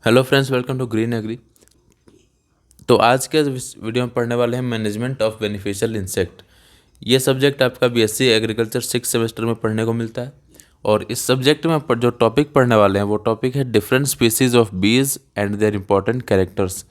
Hello friends, welcome to Green Agri. तो आज के इस वीडियो में पढ़ने वाले हैं मैनेजमेंट ऑफ बेनिफिशियल इंसेक्ट। ये सब्जेक्ट आपका बीएससी एग्रीकल्चर 6 सेमेस्टर में पढ़ने को मिलता है। और इस सब्जेक्ट में जो टॉपिक पढ़ने वाले हैं वो टॉपिक है डिफरेंट स्पीसीज ऑफ बीज एंड देयर इंपॉर्टेंट कैरेक्टर्स।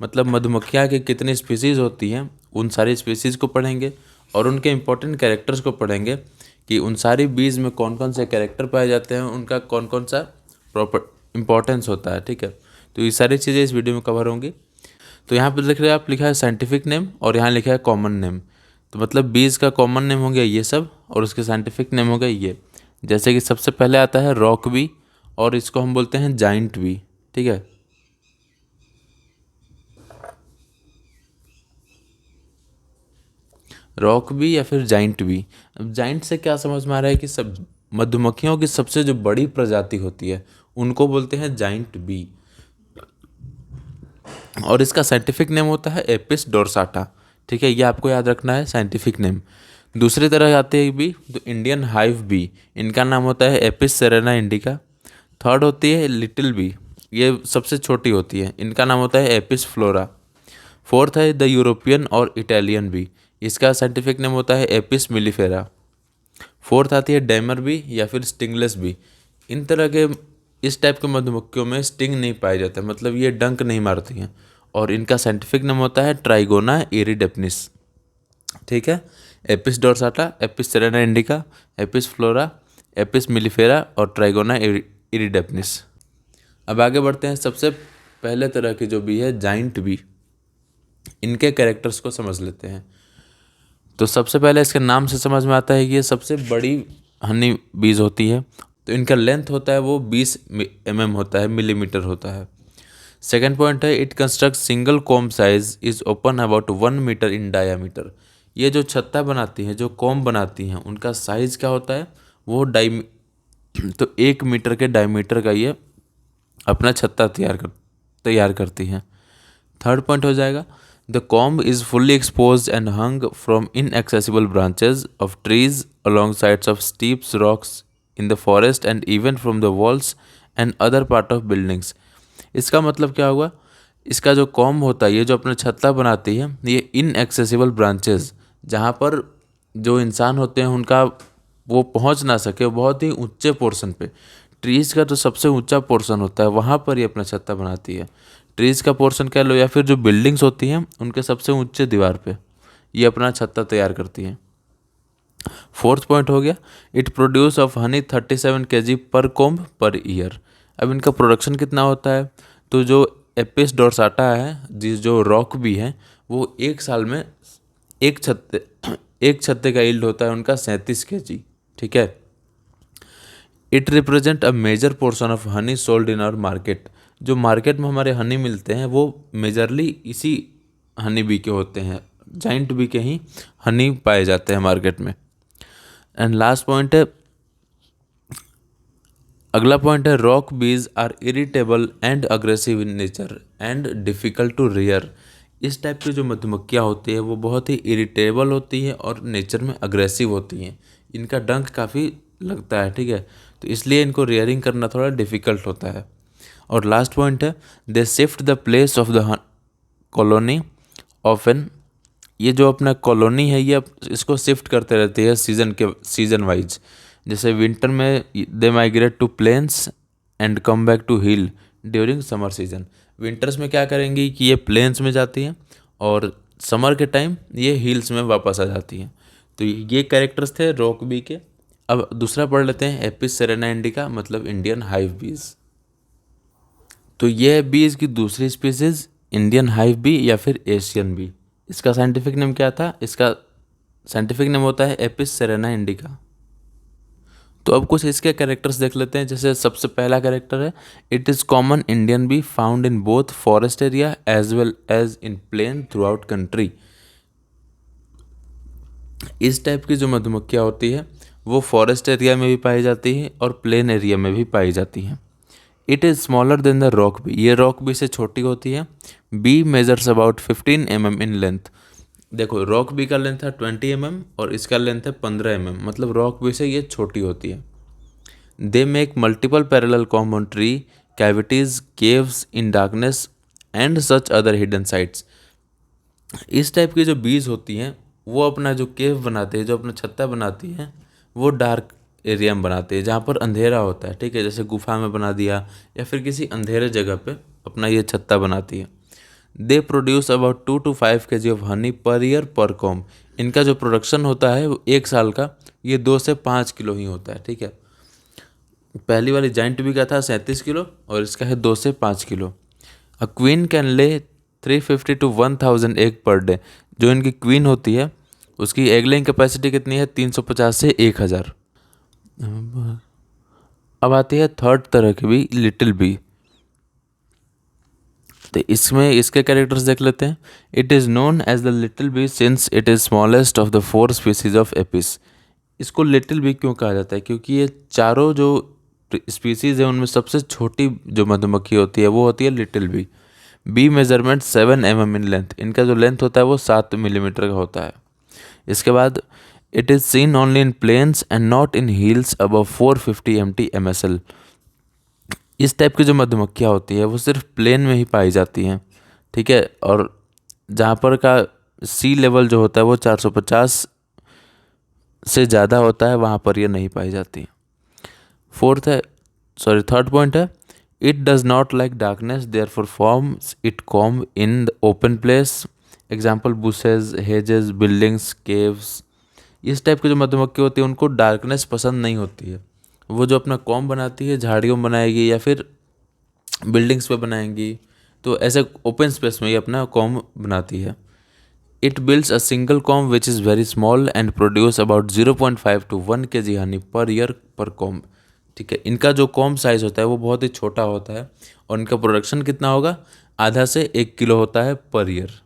मतलब मधुमक्खियाँ की कितनी स्पीसीज होती हैं, उन सारी स्पीसीज़ को पढ़ेंगे और उनके इंपॉर्टेंट कैरेक्टर्स को पढ़ेंगे कि उन सारी बीज में कौन कौन से कैरेक्टर पाए जाते हैं, उनका कौन कौन सा प्रॉपर इंपॉर्टेंस होता है। ठीक है, तो ये सारी चीज़ें इस वीडियो में कवर होंगी। तो यहाँ पर देख रहे हैं आप, लिखा है साइंटिफिक नेम और यहाँ लिखा है कॉमन नेम। तो मतलब बीज का कॉमन नेम हो गया ये सब और उसके साइंटिफिक नेम हो गया ये। जैसे कि सबसे पहले आता है रॉक बी और इसको हम बोलते हैं जाइंट बी। ठीक है, रॉक बी या फिर जाइंट बी। अब जाइंट से क्या समझ में आ रहा है कि सब मधुमक्खियों की सबसे जो बड़ी प्रजाति होती है उनको बोलते हैं जाइंट बी। और इसका साइंटिफिक नेम होता है एपिस डोरसाटा। ठीक है, ये आपको याद रखना है साइंटिफिक नेम। दूसरी तरह आते हैं बी, तो इंडियन हाइव बी, इनका नाम होता है एपिस सेरेना इंडिका। थर्ड होती है लिटिल बी, ये सबसे छोटी होती है, इनका नाम होता है एपिस फ्लोरा। फोर्थ है द यूरोपियन और इटालियन बी, इसका साइंटिफिक नेम होता है एपिस मिलीफेरा। फोर्थ आती है डैमर बी या फिर स्टिंगलेस बी। इन तरह के इस टाइप के मधुमक्खियों में स्टिंग नहीं पाया जाता, मतलब ये डंक नहीं मारती हैं और इनका साइंटिफिक नाम होता है ट्राइगोना इरिडेपनिस। ठीक है, Apis dorsata, Apis cerana indica, Apis florea, Apis mellifera और ट्राइगोना इरिडेपनिस। अब आगे बढ़ते हैं। सबसे पहले तरह की जो बी है जाइंट बी, इनके कैरेक्टर्स को समझ लेते हैं। तो सबसे पहले इसके नाम से समझ में आता है कि ये सबसे बड़ी हनी बीज होती है। तो इनका लेंथ होता है वो 20 होता है, मिलीमीटर होता है। सेकेंड पॉइंट है it construct single comb size is open about 1 metre in diameter. ये जो छत्ता बनाती हैं, जो कॉम्ब बनाती हैं, उनका साइज़ क्या होता है, वो तो 1 मीटर के डायमीटर का ये अपना छत्ता तैयार करती हैं। थर्ड पॉइंट हो जाएगा the comb is fully expose and hung from inaccessible branches of trees along sides of steeps rocks in the forest and even from the walls and other part of buildings. इसका मतलब क्या हुआ, इसका जो comb होता है, ये जो अपना छत्ता बनाती है, ये इनएक्सेसिबल ब्रांचेज, जहाँ पर जो इंसान होते हैं उनका वो पहुँच ना सके, बहुत ही ऊंचे पोर्शन पे, ट्रीज़ का जो सबसे ऊंचा पोर्शन होता है वहाँ पर ये अपना छत्ता बनाती है। ट्रीज़ का पोर्शन कह लो या फिर जो बिल्डिंग्स होती हैं उनके सबसे ऊंचे दीवार पे ये अपना छत्ता तैयार करती हैं। फोर्थ पॉइंट हो गया it produce of honey 37 kg पर कोम्ब पर ईयर। अब इनका प्रोडक्शन कितना होता है, तो जो एपिस डोरसाटा है, जो रॉक भी है, वो एक साल में एक छत्ते एक छत्ते का यील्ड होता है उनका 37 kg। ठीक है, it represent a major portion of honey sold in our market. जो मार्केट में हमारे हनी मिलते हैं वो मेजरली इसी हनी बी के होते हैं, जाइंट बी के ही हनी पाए जाते हैं मार्केट में। एंड लास्ट पॉइंट है, अगला पॉइंट है rock bees are irritable and aggressive in nature and difficult to rear. इस टाइप की जो मधुमक्खियाँ होती है वो बहुत ही इरिटेबल होती हैं और नेचर में अग्रेसिव होती हैं, इनका डंक काफ़ी लगता है। ठीक है, तो इसलिए इनको रेयरिंग करना थोड़ा डिफ़िकल्ट होता है। और लास्ट पॉइंट है they shift the place of the colony of an. ये जो अपना कॉलोनी है ये इसको शिफ्ट करते रहती है सीज़न वाइज। जैसे विंटर में they migrate to plains and come back to hill during summer season. Winters में क्या करेंगी कि ये प्लेन्स में जाती हैं और समर के टाइम ये हिल्स में वापस आ जाती हैं। तो ये कैरेक्टर्स थे रॉक बी के। अब दूसरा पढ़ लेते हैं एपिस सेरेना इंडिका, मतलब इंडियन हाइव बीज। तो ये है बीज की दूसरी स्पीसीज, इंडियन हाइव बी या फिर एशियन बी। इसका साइंटिफिक नेम क्या था, इसका साइंटिफिक नेम होता है एपिस सेरेना इंडिका। तो अब कुछ इसके कैरेक्टर्स देख लेते हैं। जैसे सबसे पहला कैरेक्टर है it is common Indian bee found in both forest area as well as in plain throughout country. इस टाइप की जो मधुमक्खियाँ होती है वो फॉरेस्ट एरिया में भी पाई जाती है और प्लेन एरिया में भी पाई जाती हैं। It is smaller than the rock bee, ये रॉक बी से छोटी होती है। Bee measures about 15 mm in length. देखो रॉक बी का लेंथ है 20 mm और इसका लेंथ है 15 mm, मतलब रॉक बी से ये छोटी होती है। They make multiple parallel comb on tree cavities, caves in darkness and such other hidden sites. इस टाइप की जो बीज होती हैं वो अपना जो केव बनाते हैं, जो अपना छत्ता बनाती हैं, वो डार्क एरिया में बनाते हैं जहाँ पर अंधेरा होता है, ठीक है, जैसे गुफा में बना दिया या फिर किसी अंधेरे जगह पे अपना ये छत्ता बनाती है। They produce about 2 to 5 kg of honey per year पर कॉम। इनका जो प्रोडक्शन होता है वो 1 साल का ये 2 से 5 किलो ही होता है, ठीक है। पहली वाली जाइंट बी का था 37 किलो और इसका है 2 से 5 किलो। अ क्वीन कैन ले 350 to 1000 एग पर डे। जो इनकी क्वीन होती है उसकी एग लेइंग कैपेसिटी कितनी है? 350 से 1000। अब आती है थर्ड तरह की बी, लिटिल बी। तो इसमें इसके कैरेक्टर्स देख लेते हैं। It is known as the little bee since it is smallest of the 4 species of Apis. इसको लिटिल बी क्यों कहा जाता है? क्योंकि ये चारों जो स्पीसीज है उनमें सबसे छोटी जो मधुमक्खी होती है वो होती है little bee. Bee measurement 7 mm in length. इनका जो लेंथ होता है वो 7 मिलीमीटर का होता है। इसके बाद it is seen only in plains and not in hills above 450 MSL। इस टाइप की जो मधुमक्खियाँ होती है वो सिर्फ प्लेन में ही पाई जाती हैं, ठीक है, और जहाँ पर का सी लेवल जो होता है वो 450 से ज़्यादा होता है वहाँ पर ये नहीं पाई जाती। थर्ड पॉइंट है, it does not like darkness therefore forms it comb in the open place. Example bushes, hedges, buildings, caves. इस टाइप की जो मधुमक्खी होती है उनको डार्कनेस पसंद नहीं होती है। वो जो अपना कॉम बनाती है झाड़ियों में बनाएगी या फिर बिल्डिंग्स पे बनाएंगी, तो ऐसे ओपन स्पेस में ये अपना कॉम बनाती है। It builds a single com which is very small and produce about 0.5 to 1 kg Honey per year पर कॉम, ठीक है। इनका जो कॉम साइज़ होता है वो बहुत ही छोटा होता है और इनका प्रोडक्शन कितना होगा? आधा से 1 किलो होता है पर ईयर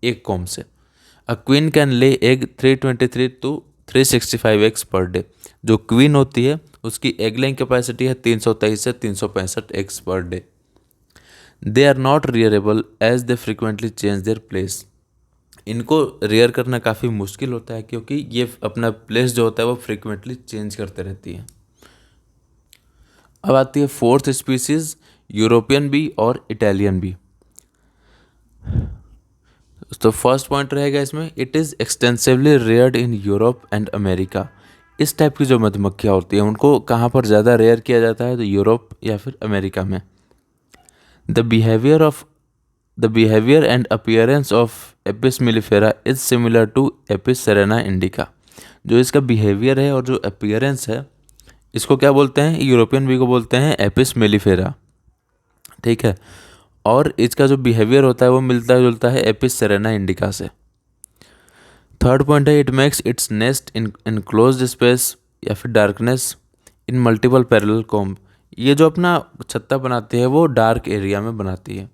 एक कॉम से। अ क्वीन कैन ले egg 323 to 365 eggs per day. जो क्वीन होती है उसकी एग लेइंग कैपेसिटी है 323 से 365 eggs per day. They are not rearable as they frequently change their place. इनको रेयर करना काफ़ी मुश्किल होता है क्योंकि ये अपना प्लेस जो होता है वो फ्रिक्वेंटली चेंज करते रहती है। अब आती है फोर्थ स्पीसीज, यूरोपियन बी और इटालियन बी। तो फर्स्ट पॉइंट रहेगा इसमें, it is extensively reared in Europe and America. इस टाइप की जो मधुमक्खियाँ होती हैं उनको कहाँ पर ज़्यादा रेयर किया जाता है? तो यूरोप या फिर अमेरिका में। The behaviour and appearance of Apis mellifera is similar to Apis cerana indica. जो इसका बिहेवियर है और जो अपीयरेंस है इसको क्या बोलते हैं? यूरोपियन बी को बोलते हैं एपिस मिलिफेरा, ठीक है। और इसका जो बिहेवियर होता है वो मिलता जुलता है एपिस सेरेना इंडिका से। थर्ड पॉइंट है, it makes its nest in closed space या फिर darkness in multiple parallel comb. ये जो अपना छत्ता बनाती है वो डार्क एरिया में बनाती है।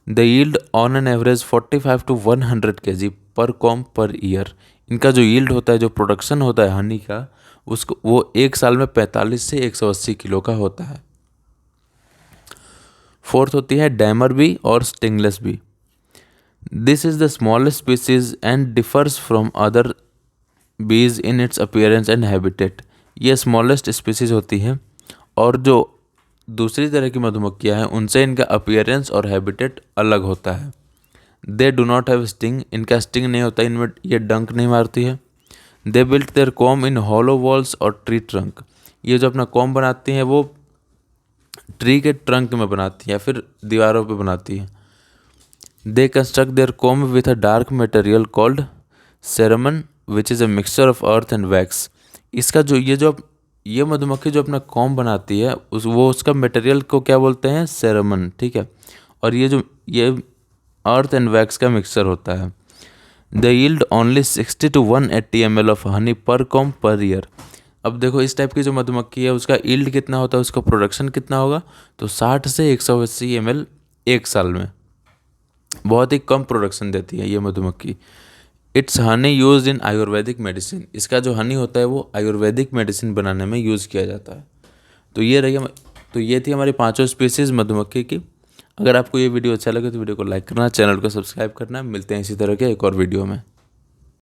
The yield on an average 45 to 100 kg पर कॉम पर ईयर। इनका जो यील्ड होता है, जो प्रोडक्शन होता है हनी का, उसको वो 1 साल में 45 से 180 किलो का होता है। फोर्थ होती है डैमर बी और stingless bee. This is the smallest species and differs from other bees in its appearance and habitat. ये स्मॉलेस्ट स्पीसीज होती है और जो दूसरी तरह की मधुमक्खियाँ हैं उनसे इनका अपीयरेंस और हैबिटेट अलग होता है। They do not have sting. इनका स्टिंग नहीं होता, इनमें ये डंक नहीं मारती है। They built their comb in hollow walls और ट्री ट्रंक। ये जो अपना कॉम बनाती हैं वो ट्री के ट्रंक में बनाती हैं या फिर दीवारों पे बनाती हैं। They construct their comb with a dark material called cerumen which is a mixture of earth and wax. इसका जो ये मधुमक्खी जो अपना कॉम बनाती है उसका मटेरियल को क्या बोलते हैं? सेरेमन, ठीक है। और ये अर्थ एंड वैक्स का मिक्सचर होता है। The yield only 60 to 180 ml of honey पर कॉम पर ईयर। अब देखो इस टाइप की जो मधुमक्खी है उसका यील्ड कितना होता है, उसका प्रोडक्शन कितना होगा? तो 60 से 180 ml 1 साल में। बहुत ही कम प्रोडक्शन देती है ये मधुमक्खी। It's Honey use in Ayurvedic medicine. इसका जो हनी होता है वो आयुर्वेदिक मेडिसिन बनाने में यूज़ किया जाता है। तो ये थी हमारी 5 स्पीसीज़ मधुमक्खी की। अगर आपको ये वीडियो अच्छा लगे तो वीडियो को लाइक करना, चैनल को सब्सक्राइब करना। मिलते हैं इसी तरह के एक और वीडियो में।